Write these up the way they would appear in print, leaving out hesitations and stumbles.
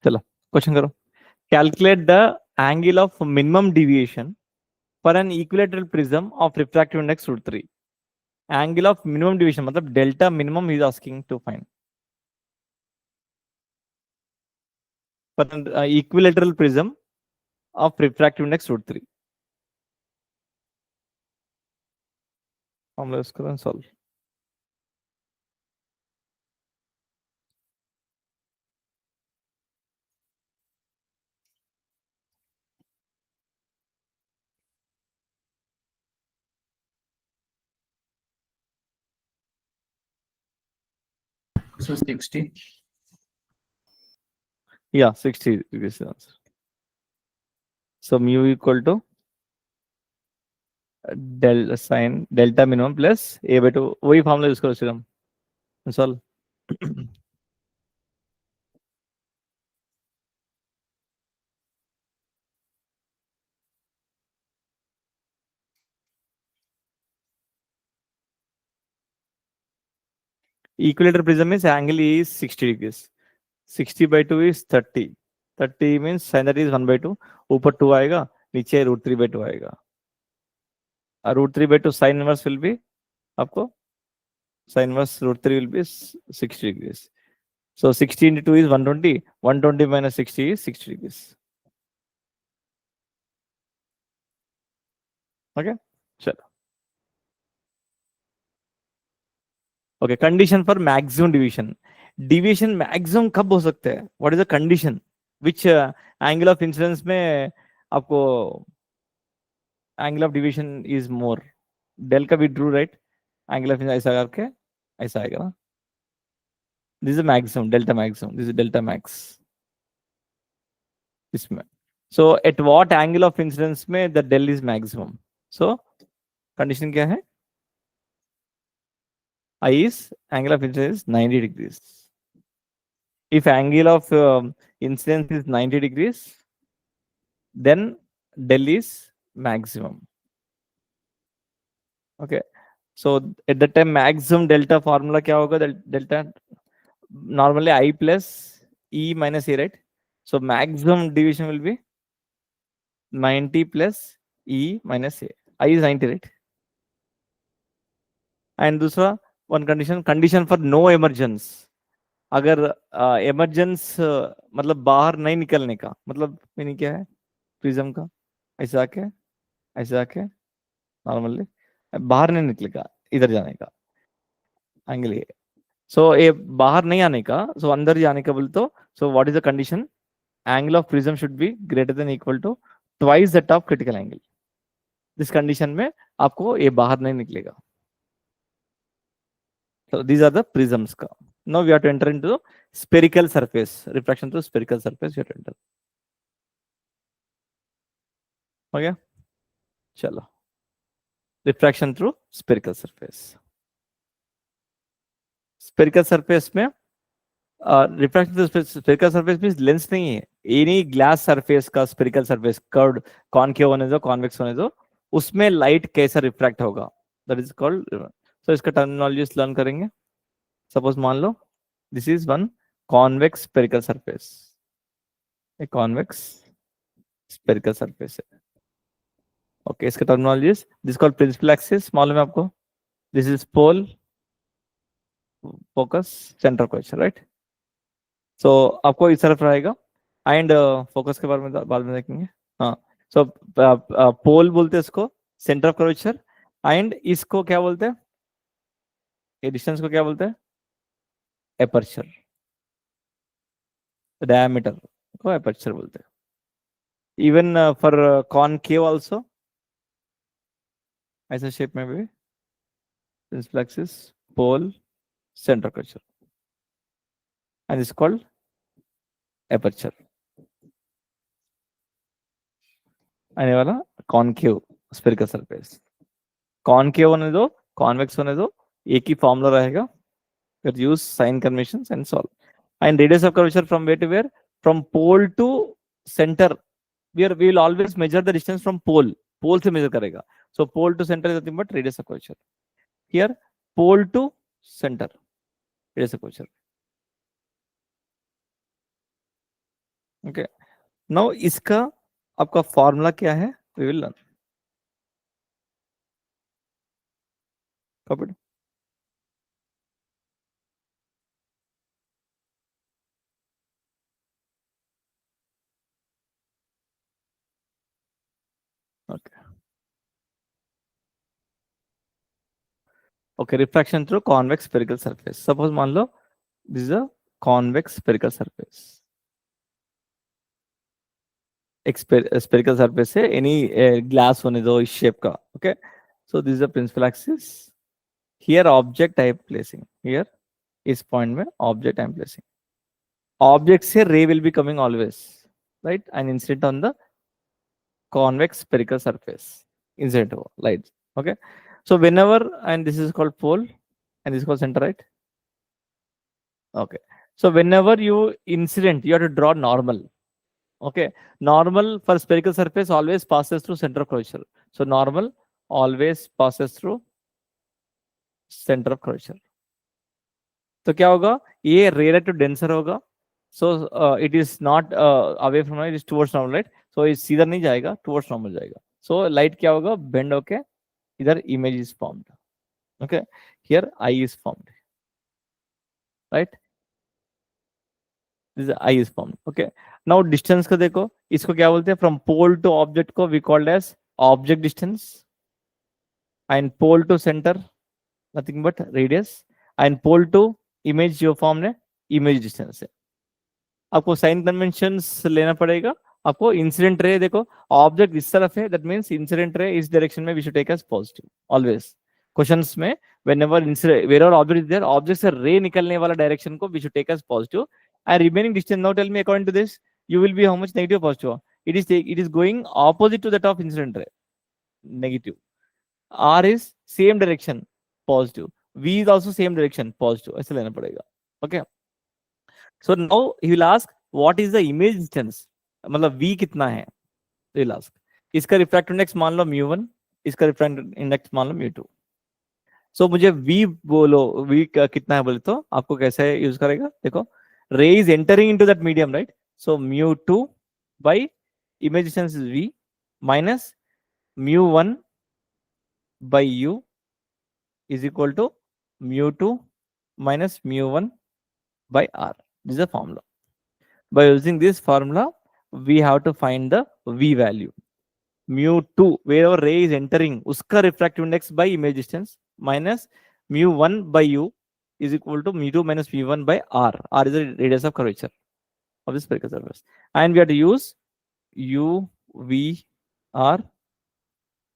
चलो क्वेश्चन करो. Calculate the angle of minimum deviation for an equilateral prism of refractive index √3. Angle of minimum deviation मतलब delta minimum is asking to find for an equilateral prism of refractive index √3. Formula use करो and solve. So 60. Yeah, 60 is the answer. So mu equal to del sin delta minimum plus a by 2. वही formula use करो सिर्फ solve. Equilateral prism is angle is 60 degrees. 60 by 2 is 30. 30 means sin that is 1 by 2. ऊपर 2 आएगा, नीचे √3 by 2 आएगा. √3 by 2 sin inverse will be आपको sin inverse √3 will be 60 degrees. So 60 into 2 is 120. 120 minus 60 is 60 degrees. Okay, चलो. Okay, condition for maximum deviation. Deviation maximum कब हो सकता है? What is the condition? Which angle of incidence में आपको angle of deviation is more? Del का भी true, right? Angle of incidence ऐसा करके ऐसा आएगा ना? This is a maximum, delta maximum. This is delta max. इसमें. So at what angle of incidence में the del is maximum? So condition क्या है? I is angle of incidence is 90 degrees. If angle of incidence is 90 degrees, then del is maximum. Okay. So at that time maximum delta formula क्या होगा? Delta normally I plus E minus A, right? So maximum deviation will be 90 plus E minus A. I is 90, right? And दूसरा one condition for no emergence. अगर emergence मतलब बाहर नहीं निकलने का मतलब मीनिंग क्या है प्रिज्म का? ऐसे आके नॉर्मली बाहर नहीं निकलेगा, इधर जाने का एंगल ये. सो ये बाहर नहीं आने का, सो अंदर जाने का बोल तो so what is the condition? Angle of prism should be greater than equal to twice that of critical angle. This condition में आपको ये बाहर नहीं निकलेगा. So these are the prisms का. Now we have to enter into spherical surface. Refraction through spherical surface we have to enter. Okay, चलो. Refraction through spherical surface. Spherical surface में refraction through spherical surface means lens नहीं है. Any glass surface का spherical surface curved concave होने दो convex होने दो, उसमें light कैसा refract होगा? That is called. So इसका terminology learn करेंगे. Suppose मान लो this is one convex spherical surface. A convex spherical surface है. Okay, इसका terminology is this is called principal axis. मालूम है आपको? This is pole, focus, center of curvature, right? So आपको इस तरफ रहेगा and focus के बारे में बाद में देखेंगे. हाँ, so pole बोलते हैं इसको, center of curvature, and इसको क्या बोलते हैं? ये distance को क्या बोलते हैं? Aperture. Diameter को aperture बोलते हैं. Even for concave also ऐसा shape में भी principal axis, pole, center of curvature, and it's called aperture. आने वाला concave spherical surface. Concave होने दो, convex होने दो, एक ही formula रहेगा. We'll use sign conventions and solve. And radius of curvature from where to where? From pole to center. We will always measure the distance from pole. Pole से measure करेगा. So pole to center is nothing but radius of curvature. Here pole to center, radius of curvature. Okay, now इसका आपका formula क्या है, we will learn. Copy. Okay okay, refraction through convex spherical surface. Suppose मान लो this is a convex spherical surface, एक spherical surface है, any glass होने दो इस शेप का। Okay, so this is the principal axis, here object I am placing, here इस point में object I am placing. Object से ray will be coming always, right, and incident on the convex spherical surface, incident light. Okay, so whenever, and this is called pole and this is called center, right? Okay, so whenever you incident, you have to draw normal. Okay, normal for spherical surface always passes through center of curvature, so normal always passes through center of curvature. तो क्या होगा, ये rare to denser होगा, so it is not away from, it is towards normal, right, so ये सीधा नहीं जाएगा, towards normal जाएगा, सो लाइट क्या होगा, बेंड होके इधर image is formed. Okay, here I is formed, right, this I is formed. Okay, now distance को देखो, इसको क्या बोलते हैं, फ्रॉम पोल टू ऑब्जेक्ट को we called as object distance, and pole to centre nothing but radius, and pole to image जो form ने image distance है। आपको साइन कन्वेंशंस लेना पड़ेगा। आपको इंसिडेंट रे देखो, ऑब्जेक्ट इस तरफ है, दैट मींस इंसिडेंट रे इस डायरेक्शन में we should take as positive always. Questions में whenever where object is there, object से रे निकलने वाला डायरेक्शन को we should take as positive, and remaining distance, now tell me according to this u will be how much, negative positive, it is going opposite to that of incident ray, negative, R is same direction positive, v is also same direction positive, ऐसे लेना पड़ेगा। Okay, so now he will ask what is the image distance, मतलब v कितना है, तो will ask. इसका refractive index मान लो mu 1, इसका रिफ्रैक्टिव इंडेक्स मान लो म्यू 2। सो मुझे v बोलो, v कितना है बोले तो आपको कैसे यूज करेगा, देखो, ray is entering into that medium, right, so mu 2 by image distance is v minus mu 1 by u is equal to mu2 minus mu1 by r. This is the formula. By using this formula, we have to find the v value. Mu2, wherever ray is entering, uska refractive index by image distance minus mu1 by u is equal to mu2 minus mu1 by r. R is the radius of curvature of the spherical surface. And we have to use u, v, r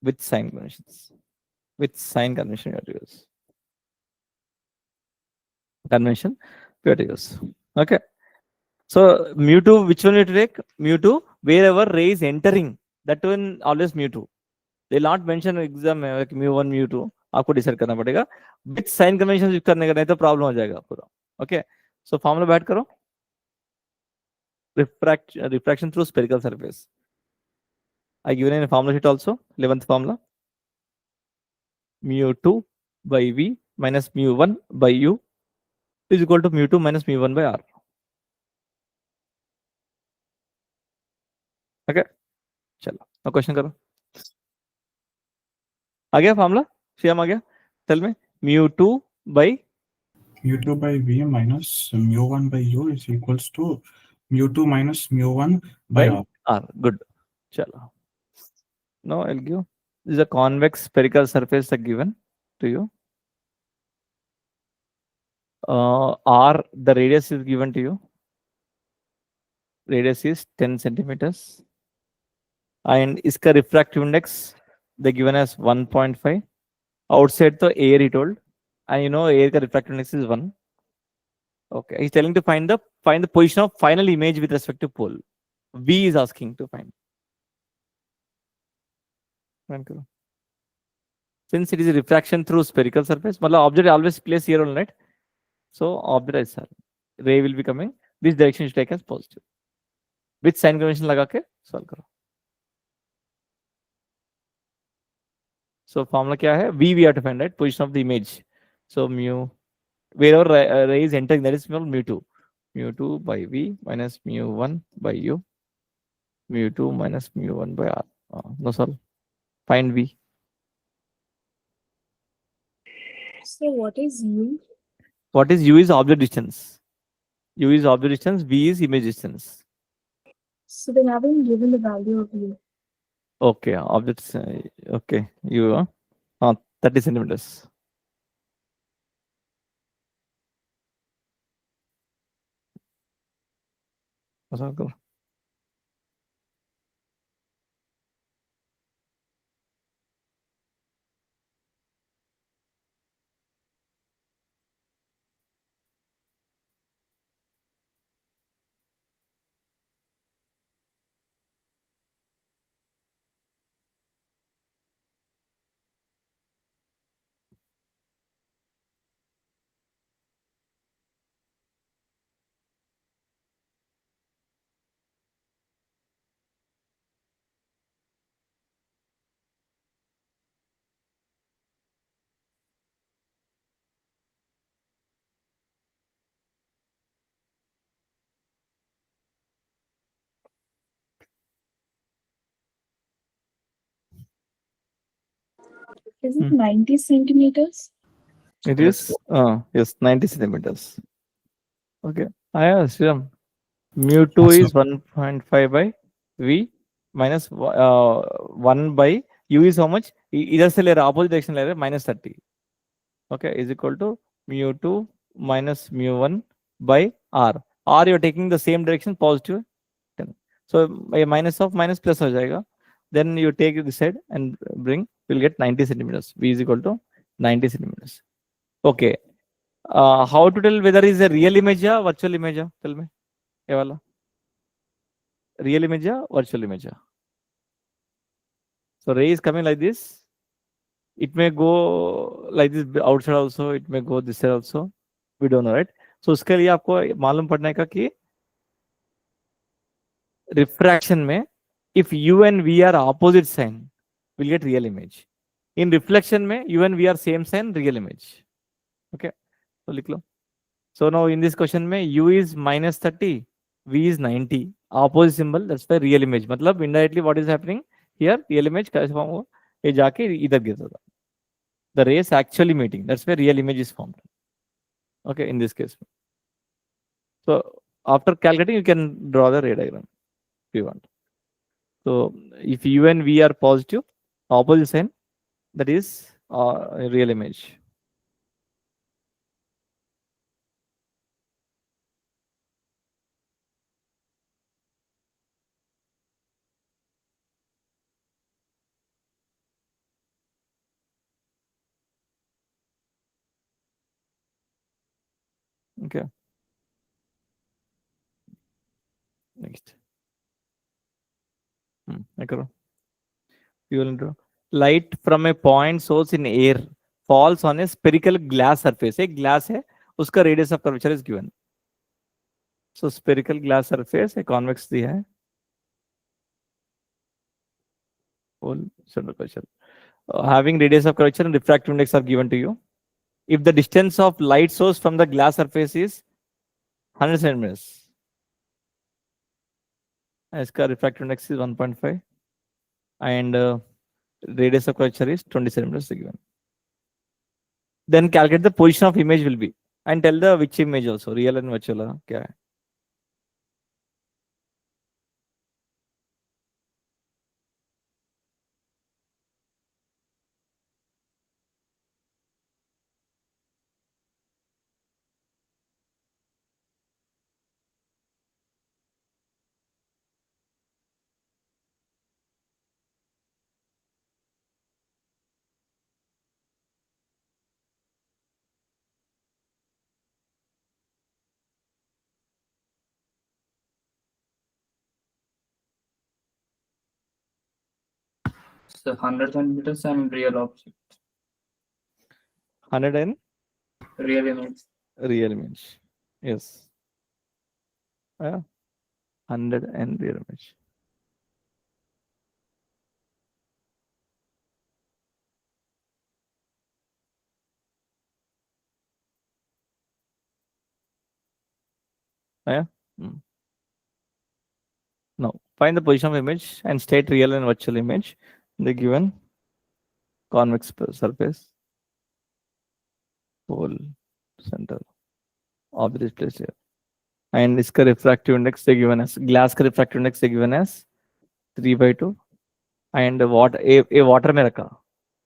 with sign conventions. With sign convention, we have to use. Convention we have to use. Okay, so mu2, which one you take, mu2 wherever ray is entering, that one always mu2, they will not mention exam में like mu1 mu2, आपको decide करना पड़ेगा with sign convention use करने का, नहीं तो problem हो जाएगा पूरा। ओके, सो फॉर्मूला बैठ करो, refraction through spherical surface, I given in formula sheet also, 11th formula, mu2 by v minus mu1 by u is equal to mu2 minus mu1 by r. Okay, चलो question करो, आ गया formula, Shyam आ गया, tell में mu2 by mu2 by v minus mu1 by u is equals to mu2 minus mu1 by r. r. Good. चलो, now I'll give, this is a convex spherical surface given to you. R, the radius is given to you. Radius is 10 centimeters. And इसका refractive index they given as 1.5. Outside the air he told, and you know air का refractive index is 1. Okay, he's telling to find the position of final image with respect to pole. V is asking to find. Since it is a refraction through spherical surface, मतलब object always place here on, right? So object is ray will be coming. This direction is taken as positive. Which sign convention लगा के solve करो. So formula क्या है? V we have to find, right? Position of the image. So mu, wherever ray is entering, that is called mu2. mu2 by v minus mu1 by u, mu2 minus mu1 by r. No, solve. Find v. So what is U? What is u is object distance. U is object distance, v is image distance. So they haven't given the value of U. Okay, objects. Okay, u 30 centimeters. Circle. Is it 90 centimeters? It is yes, 90 centimeters. Okay. Sriram. Mu2 Yes, sir. is 1.5 by v minus 1 by u is how much? Either से ले रहा opposite direction ले रहा minus 30. Okay, is equal to mu2 minus mu1 by r. R you are taking the same direction, positive. So a minus of minus plus हो जाएगा. Then you take this side and bring, you'll get 90 centimeters. V is equal to 90 centimeters. Okay. How to tell whether is a real image or virtual image? Tell me. ये वाला. Real image or virtual image? So ray is coming like this. It may go like this outside also. It may go this side also. We don't know, right? So उसके लिए आपको मालूम पड़ने का कि refraction में if u and v are opposite sign, we'll get real image. In reflection में u and v are same sign, real image. Okay. So लिख लो. So now in this question में u is minus 30, v is 90. Opposite symbol, that's the real image. मतलब indirectly what is happening here? Real image कैसे form हुआ? ये जाके इधर गिरता था. The rays actually meeting. That's where real image is formed. Okay, in this case. So after calculating, you can draw the ray diagram if you want. So if u and v are positive, opposite sign, that is a real image. Okay. Next. Light from a point source in air falls on a spherical glass surface. एक glass है, उसका radius of curvature is given. So spherical glass surface, a convex दिया है. Whole curvature. Having radius of curvature and refractive index are given to you. If the distance of light source from the glass surface is 100 centimeters, इसका refractive index is 1.5 and radius of curvature is 20 centimeters given. Then calculate the position of image will be and tell the which image also, real and virtual क्या है. So 100 centimeters and real object. 100 and Real image. real image. Yes. 100 and real image. Yeah. Now find the position of image and state real and virtual image in the given convex surface. Pole center object is placed here. And इसका refractive index they given as glass का refractive index they given as 3/2 and what a water में रखा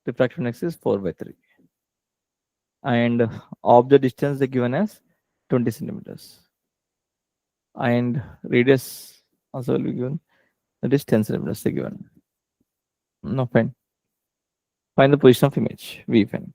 refractive index is 4/3 and object distance they given as 20 centimeters and radius also will be given, that is 10 centimeters they given. No, fine. Find the position of image V fine.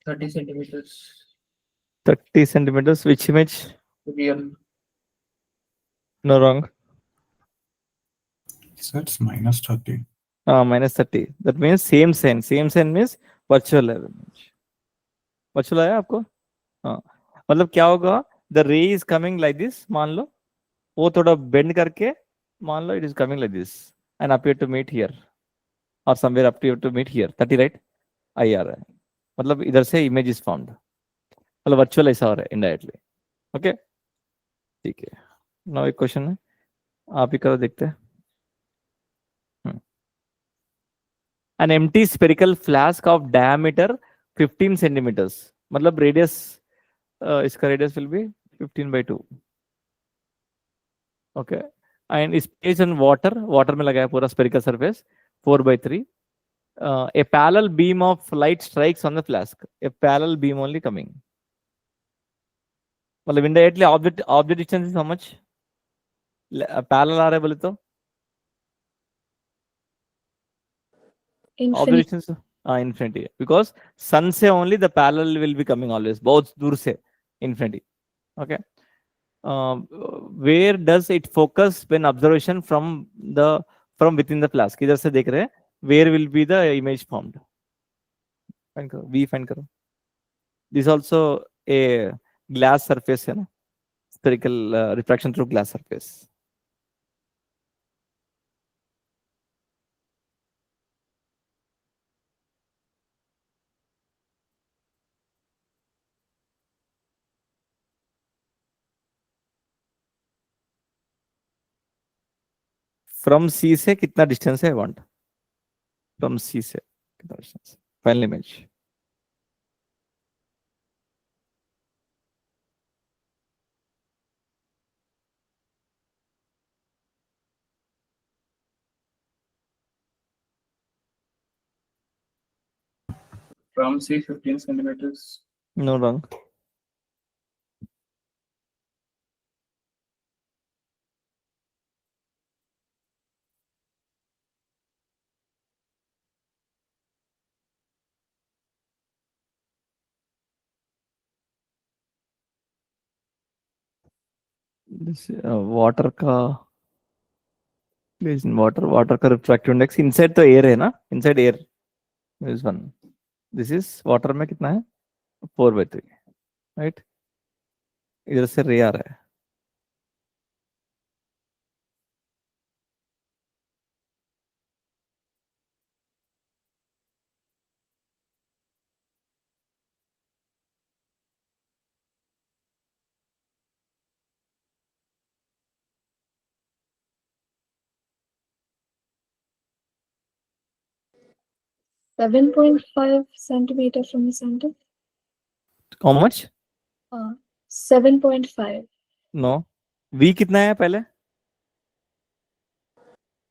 Thirty centimeters. 30 centimeters. Which image? Real. No, wrong. So it's minus 30. Minus 30. That means same sign. Same sign means virtual image. Virtual आया आपको? हाँ. मतलब क्या होगा? The ray is coming like this. मान लो वो थोड़ा bend करके मान लो it is coming like this and appear to meet here or somewhere appear to meet here. 30 right? आई आ रहा है. मतलब इधर से image is formed. मतलब virtual ऐसा हो रहा है indirectly. Okay? ठीक है. Now एक क्वेश्चन है. आप ही करो देखते हैं. An empty spherical flask of diameter 15 centimeters. मतलब radius इसका radius will be 15/2. Okay. And is placed in water. Water में लगाया पूरा spherical surface 4/3. A parallel beam of light strikes on the flask. A parallel beam only coming. मतलब indirectly object distance is how much? Parallel आ रहा है बोले तो object Infinity. distance infinity because sun से only the parallel will be coming always. बहुत दूर से infinity. Okay. Where does it focus when observation from within the flask? इधर से देख रहे हैं. Where will be the image formed? Find करो. V find करो. This also a glass surface है ना? Spherical refraction through glass surface. From C से कितना distance है? I want. From C से कितना distance? Final image. From C 15 centimeters. No, wrong. This water का water का refractive index inside तो air है ना? Inside air is 1. This is water में कितना है? 4/3. Right? इधर से रे आ रहा है. 7.5 centimeter from the center. How much? 7.5. No. V कितना है पहले?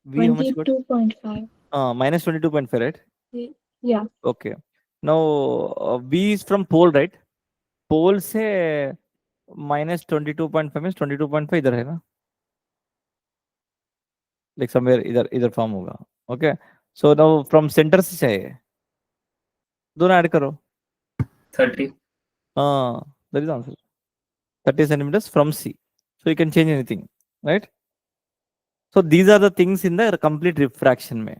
V how much got? 22.5. Minus 22.5, right? Yeah. Okay. Now V is from pole, right? Pole से minus 22.5 means 22.5 इधर है ना? Like somewhere इधर फॉर्म होगा. Okay. So now from center से चाहिए. दोनों ऐड करो. 30. That is the answer. 30 centimeters from C. So you can change anything, right? So these are the things in the complete refraction में.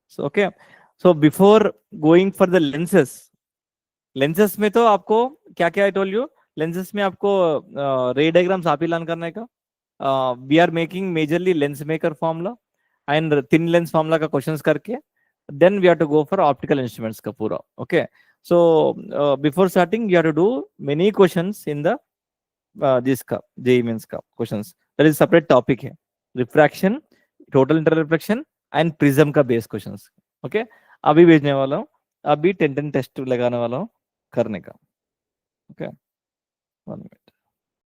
So okay. So before going for the lenses में तो आपको क्या क्या I told you? Lenses में आपको ray diagrams आप ही learn करने का. We are making majorly lens maker formula and thin lens formula का questions करके. Then we have to go for optical instruments का पूरा. Okay. So before starting, you have to do many questions in the this का JEE mains का questions. That is separate topic है. Refraction, total interreflection and prism का base questions. Okay. अभी भेजने वाला हूँ. अभी 10 टेस्ट लगाने वाला हूँ करने का. Okay. 1 minute.